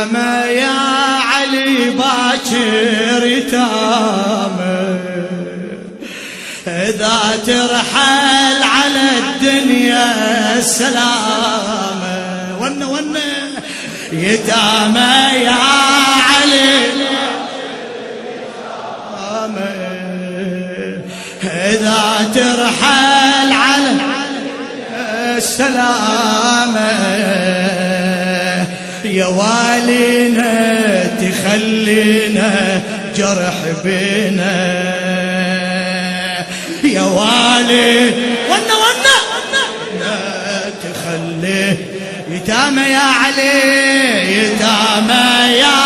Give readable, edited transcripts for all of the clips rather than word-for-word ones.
يتامى يا علي باكر يتامى، إذا ترحل على الدنيا السلامة. ون يتامى يا علي إذا ترحل على السلامة، يا والينا تخلينا جرح بينا، يا والي ونا تخلي يتامى يا علي، يتامى يا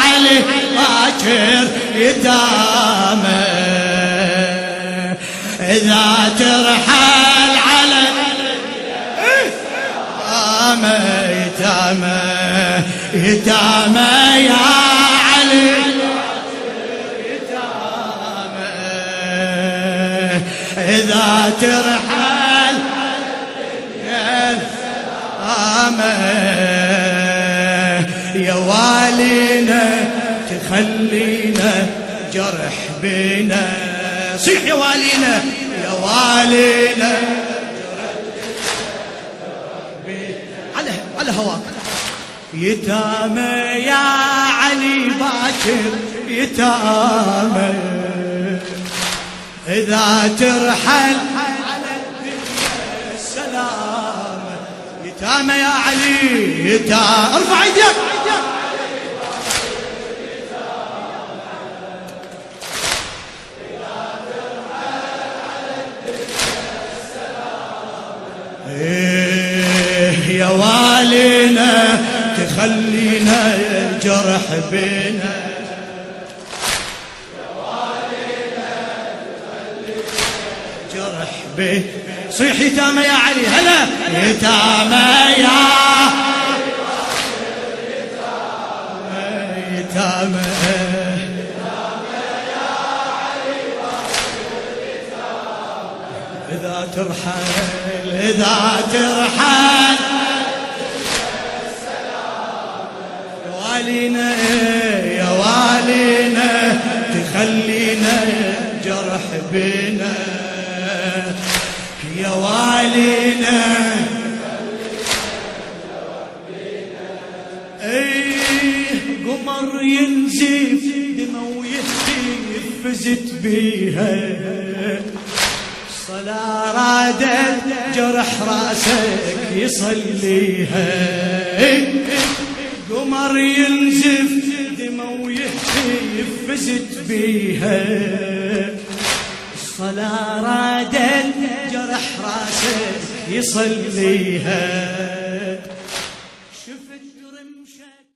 علي باكر يتامى، إذا ترحل على يتامى يتامى يا علي يتامى، إذا ترحل يا والينا تخلينا جرح بينا. صيح يا والينا يا والينا على هواك. يتامى يا علي باكر يتامى، إذا ترحل على الدنيا السلامة، يتامى يا علي يتامى. ارفع ايديك. يا والينا تخلينا جرح بينا، يا والينا تخلينا جرح بينا. صيح يتامى يا علي. هلا يتامى يا يتامى إذا ترحل إذا ترحل يا والينا يا والينا تخلينا جرح بينا، يا والينا قمر ينزف دمو يهتف فزت بيها، صلاة رادت جرح راسك يصليها، قمر ينزف دمو يهتف فزت بيها، الصلاة رادت جرح راسك يصليها.